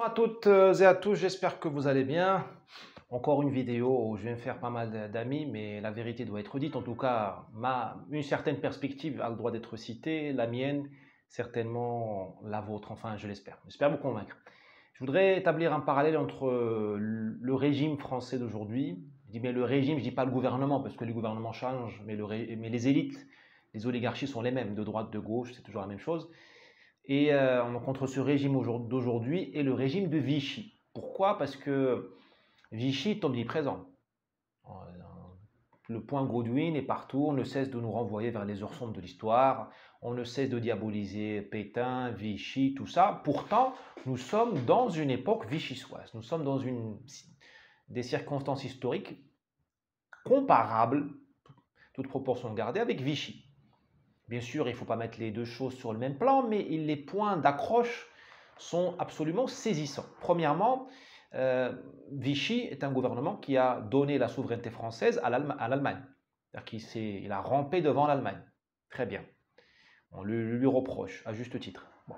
à toutes et à tous, j'espère que vous allez bien. Encore une vidéo où je vais me faire pas mal d'amis, mais la vérité doit être dite. En tout cas, une certaine perspective a le droit d'être citée, la mienne, certainement la vôtre, enfin je l'espère. J'espère vous convaincre. Je voudrais établir un parallèle entre le régime français d'aujourd'hui, je dis bien le régime, je ne dis pas le gouvernement, parce que les gouvernements changent, mais les élites, les oligarchies sont les mêmes, de droite, de gauche, c'est toujours la même chose. Et contre ce régime d'aujourd'hui et le régime de Vichy. Pourquoi? Parce que Vichy est omniprésent. Le point Godwin est partout, on ne cesse de nous renvoyer vers les heures sombres de l'histoire, on ne cesse de diaboliser Pétain, Vichy, tout ça. Pourtant, nous sommes dans une époque vichysoise, nous sommes dans des circonstances historiques comparables, toute proportion gardée, avec Vichy. Bien sûr, il ne faut pas mettre les deux choses sur le même plan, mais les points d'accroche sont absolument saisissants. Premièrement, Vichy est un gouvernement qui a donné la souveraineté française à l'Allemagne. Il a rampé devant l'Allemagne. Très bien. On lui reproche, à juste titre. Bon.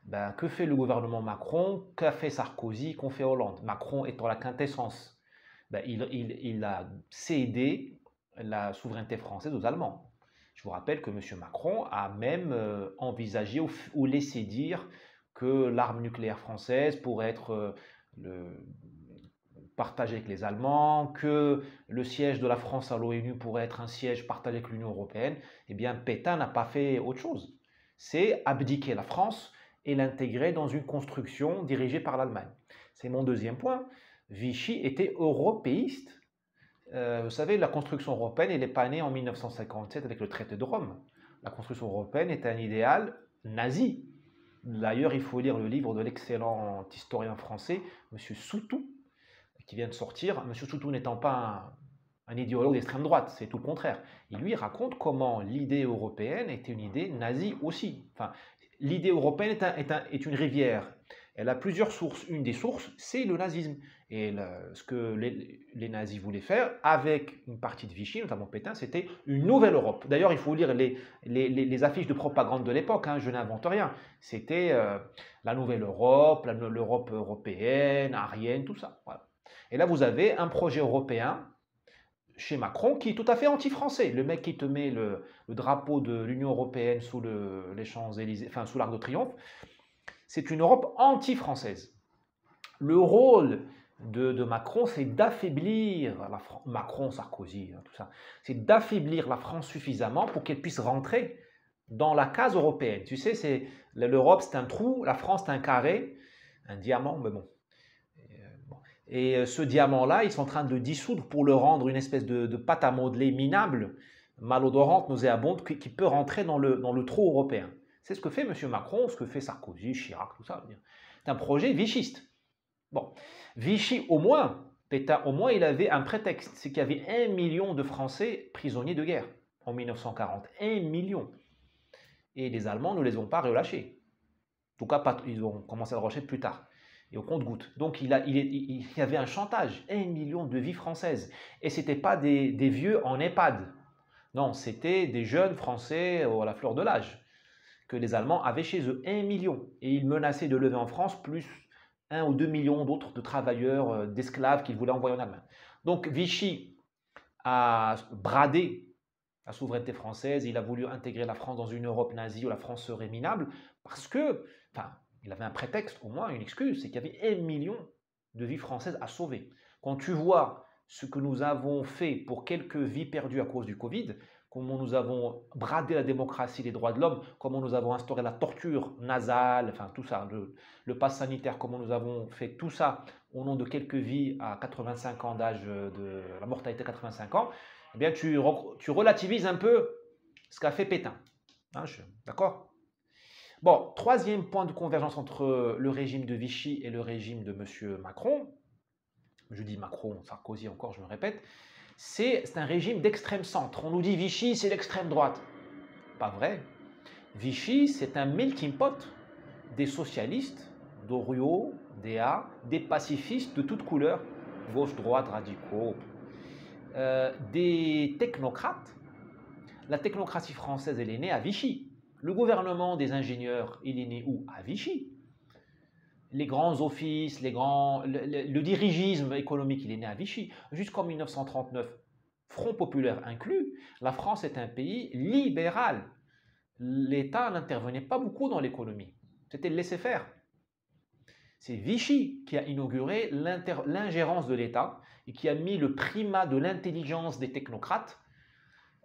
Ben, que fait le gouvernement Macron? Qu'a fait Sarkozy? Qu'ont fait Hollande? Macron étant la quintessence. Ben, il a cédé la souveraineté française aux Allemands. Je vous rappelle que M. Macron a même envisagé ou laissé dire que l'arme nucléaire française pourrait être partagée avec les Allemands, que le siège de la France à l'ONU pourrait être un siège partagé avec l'Union européenne. Eh bien, Pétain n'a pas fait autre chose. C'est abdiquer la France et l'intégrer dans une construction dirigée par l'Allemagne. C'est mon deuxième point. Vichy était européiste. Vous savez, la construction européenne, elle n'est pas née en 1957 avec le traité de Rome. La construction européenne est un idéal nazi. D'ailleurs, il faut lire le livre de l'excellent historien français, M. Soutou, qui vient de sortir. M. Soutou n'étant pas un idéologue d'extrême droite, c'est tout le contraire. Il lui raconte comment l'idée européenne était une idée nazie aussi. Enfin, l'idée européenne est une rivière. Elle a plusieurs sources. Une des sources, c'est le nazisme. Et ce que les nazis voulaient faire avec une partie de Vichy, notamment Pétain, c'était une nouvelle Europe. D'ailleurs, il faut lire les affiches de propagande de l'époque, hein, je n'invente rien. C'était la nouvelle Europe, l'Europe européenne, arienne, tout ça. Voilà. Et là, vous avez un projet européen chez Macron qui est tout à fait anti-français. Le mec qui te met le drapeau de l'Union européenne sous les Champs-Élysées, enfin sous l'Arc de Triomphe, c'est une Europe anti-française. Le rôle de Macron, c'est d'affaiblir la France, Macron, Sarkozy, tout ça, c'est d'affaiblir la France suffisamment pour qu'elle puisse rentrer dans la case européenne. Tu sais, l'Europe, c'est un trou, la France, c'est un carré, un diamant, mais bon. Et ce diamant-là, ils sont en train de le dissoudre pour le rendre une espèce de pâte à modeler minable, malodorante, nauséabonde, qui peut rentrer dans le trou européen. C'est ce que fait M. Macron, ce que fait Sarkozy, Chirac, tout ça. C'est un projet vichiste. Bon, Vichy, au moins, Pétain, au moins, il avait un prétexte. C'est qu'il y avait 1 million de Français prisonniers de guerre en 1940. 1 million. Et les Allemands ne les ont pas relâchés. En tout cas, ils ont commencé à le relâcher plus tard. Et au compte-gouttes. Donc, il y avait un chantage. 1 million de vies françaises. Et ce n'était pas des vieux en EHPAD. Non, c'était des jeunes Français à la fleur de l'âge que les Allemands avaient chez eux. 1 million. Et ils menaçaient de lever en France plus 1 ou 2 millions d'autres de travailleurs, d'esclaves qu'ils voulaient envoyer en Allemagne. Donc Vichy a bradé la souveraineté française, il a voulu intégrer la France dans une Europe nazie où la France serait minable, parce que, enfin, il avait un prétexte, au moins une excuse, c'est qu'il y avait 1 million de vies françaises à sauver. Quand tu vois ce que nous avons fait pour quelques vies perdues à cause du Covid, comment nous avons bradé la démocratie, les droits de l'homme, comment nous avons instauré la torture nasale, enfin tout ça, le pass sanitaire, comment nous avons fait tout ça au nom de quelques vies à 85 ans d'âge, de la mortalité à 85 ans, eh bien tu relativises un peu ce qu'a fait Pétain. Hein, d'accord? Bon, troisième point de convergence entre le régime de Vichy et le régime de M. Macron, je dis Macron, Sarkozy encore, je me répète, c'est un régime d'extrême centre. On nous dit Vichy, c'est l'extrême droite. Pas vrai. Vichy, c'est un melting pot des socialistes, d'Oriot, d'EA, des pacifistes de toutes couleurs, gauche, droite, radicaux, des technocrates. La technocratie française, elle est née à Vichy. Le gouvernement des ingénieurs, il est né où? À Vichy. les grands offices, le dirigisme économique, il est né à Vichy. Jusqu'en 1939, Front populaire inclus, la France est un pays libéral. L'État n'intervenait pas beaucoup dans l'économie. C'était le laisser-faire. C'est Vichy qui a inauguré l'ingérence de l'État et qui a mis le primat de l'intelligence des technocrates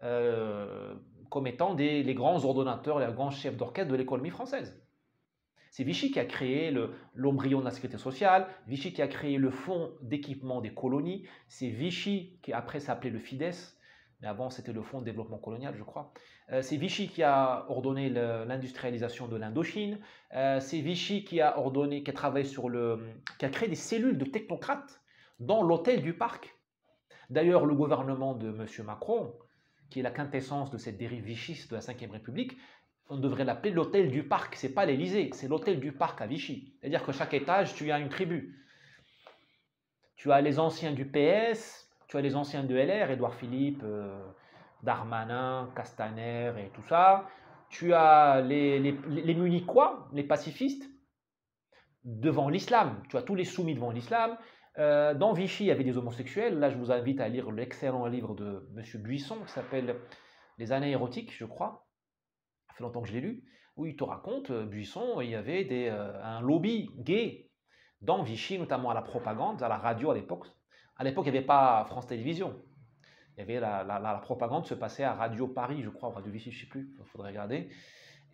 comme étant les grands ordonnateurs, les grands chefs d'orchestre de l'économie française. C'est Vichy qui a créé l'embryon de la sécurité sociale, Vichy qui a créé le fonds d'équipement des colonies, c'est Vichy qui après s'appelait le FIDES, mais avant c'était le fonds de développement colonial je crois. C'est Vichy qui a ordonné l'industrialisation de l'Indochine, c'est Vichy qui a ordonné, qui a travaillé qui a créé des cellules de technocrates dans l'hôtel du Parc. D'ailleurs le gouvernement de M. Macron, qui est la quintessence de cette dérive vichiste de la Ve République, on devrait l'appeler l'hôtel du Parc, c'est pas l'Élysée, c'est l'hôtel du Parc à Vichy. C'est-à-dire que chaque étage, tu as une tribu. Tu as les anciens du PS, tu as les anciens de LR, Édouard Philippe, Darmanin, Castaner et tout ça. Tu as les Munichois, les pacifistes, devant l'islam. Tu as tous les soumis devant l'islam. Dans Vichy, il y avait des homosexuels. Là, je vous invite à lire l'excellent livre de M. Buisson qui s'appelle Les années érotiques, je crois. Ça fait longtemps que je l'ai lu, où il te raconte, Buisson, il y avait un lobby gay dans Vichy, notamment à la propagande, à la radio à l'époque. À l'époque, il n'y avait pas France Télévisions. Il y avait la propagande se passait à Radio Paris, je crois, ou Radio Vichy, je ne sais plus, il faudrait regarder.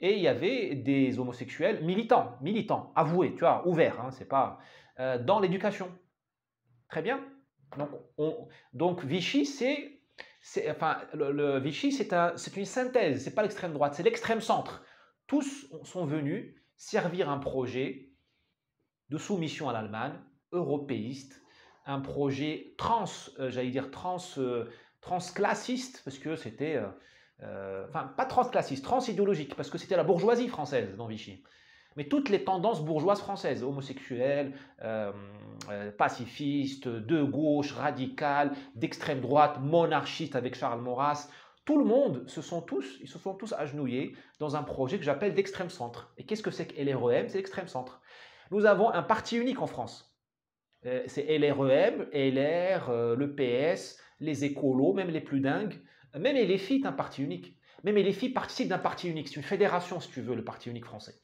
Et il y avait des homosexuels militants, avoués, tu vois, ouverts, hein, c'est pas dans l'éducation. Très bien. Donc Vichy, Vichy, c'est une synthèse, c'est pas l'extrême droite, c'est l'extrême centre. Tous sont venus servir un projet de soumission à l'Allemagne, européiste, un projet transclassiste, parce que c'était, pas transclassiste, transidéologique, parce que c'était la bourgeoisie française dans Vichy. Mais toutes les tendances bourgeoises françaises, homosexuelles, pacifistes, de gauche, radicales, d'extrême droite, monarchistes avec Charles Maurras, tout le monde, ils se sont tous agenouillés dans un projet que j'appelle d'extrême centre. Et qu'est-ce que c'est que LREM? C'est l'extrême centre. Nous avons un parti unique en France. C'est LREM, LR, le PS, les écolos, même les plus dingues. Même LFI est un parti unique. Même LFI participe d'un parti unique. C'est une fédération, si tu veux, le parti unique français.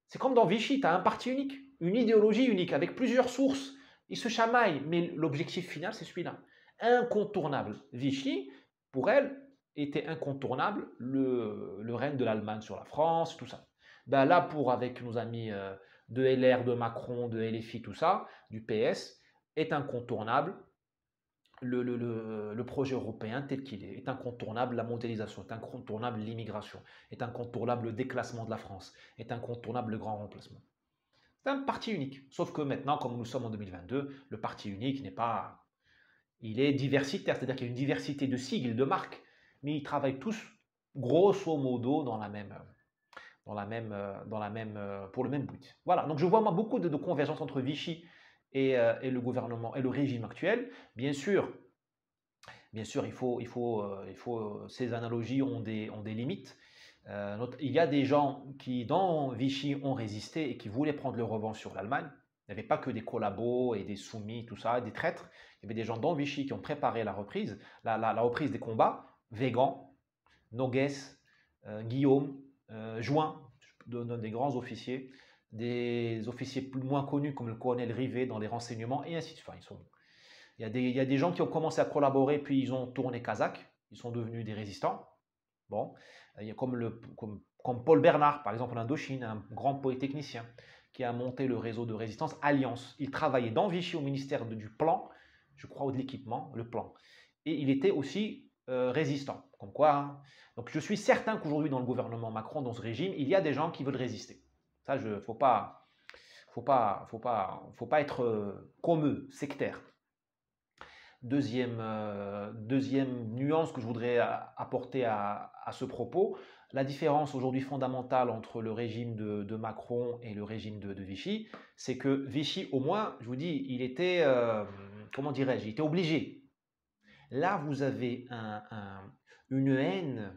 C'est comme dans Vichy, tu as un parti unique, une idéologie unique, avec plusieurs sources. Ils se chamaillent, mais l'objectif final, c'est celui-là. Incontournable. Vichy, pour elle, était incontournable le règne de l'Allemagne sur la France, tout ça. Ben là, avec nos amis de LR, de Macron, de LFI, tout ça, du PS, est incontournable le projet européen tel qu'il est incontournable, la mondialisation est incontournable, l'immigration est incontournable, le déclassement de la France est incontournable, le grand remplacement. C'est un parti unique. Sauf que maintenant, comme nous sommes en 2022, le parti unique n'est pas... Il est diversitaire, c'est-à-dire qu'il y a une diversité de sigles, de marques, mais ils travaillent tous, grosso modo, pour le même but. Voilà, donc je vois moi beaucoup de convergences entre Vichy et le gouvernement et le régime actuel. Bien sûr, ces analogies ont des limites. Il y a des gens qui, dans Vichy, ont résisté et qui voulaient prendre leur revanche sur l'Allemagne. Il n'y avait pas que des collabos et des soumis, tout ça, des traîtres. Il y avait des gens dans Vichy qui ont préparé la reprise, la reprise des combats. Végan, Noguès, Guillaume, Juin, je donne des grands officiers, des officiers plus moins connus comme le colonel Rivet dans les renseignements, et ainsi de suite. Il y a des gens qui ont commencé à collaborer, puis ils ont tourné kazakh, ils sont devenus des résistants. Bon, il y a comme Paul Bernard, par exemple en Indochine, un grand polytechnicien, qui a monté le réseau de résistance Alliance. Il travaillait dans Vichy au ministère du Plan, je crois, ou de l'équipement, le Plan. Et il était aussi résistant. Comme quoi, hein. Donc je suis certain qu'aujourd'hui dans le gouvernement Macron, dans ce régime, il y a des gens qui veulent résister. Ça, faut pas être comme eux, sectaire. Deuxième nuance que je voudrais apporter à ce propos, la différence aujourd'hui fondamentale entre le régime de Macron et le régime de Vichy, c'est que Vichy, au moins, je vous dis, il était, comment dirais-je, il était obligé. Là, vous avez une haine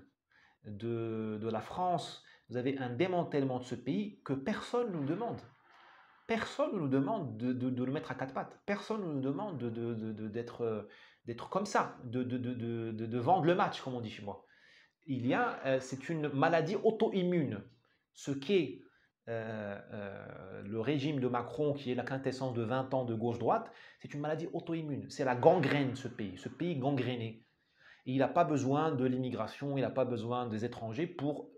de la France, vous avez un démantèlement de ce pays que personne ne nous demande. personne ne nous demande de le mettre à quatre pattes. Personne ne nous demande d'être comme ça, de vendre le match, comme on dit chez moi. C'est une maladie auto-immune. Ce qu'est le régime de Macron, qui est la quintessence de 20 ans de gauche-droite, c'est une maladie auto-immune. C'est la gangrène, ce pays gangréné. Et il n'a pas besoin de l'immigration, il n'a pas besoin des étrangers pour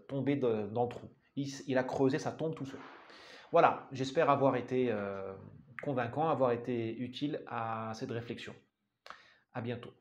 tomber dans le trou. Il a creusé sa tombe tout seul. Voilà, j'espère avoir été convaincant, avoir été utile à cette réflexion. À bientôt.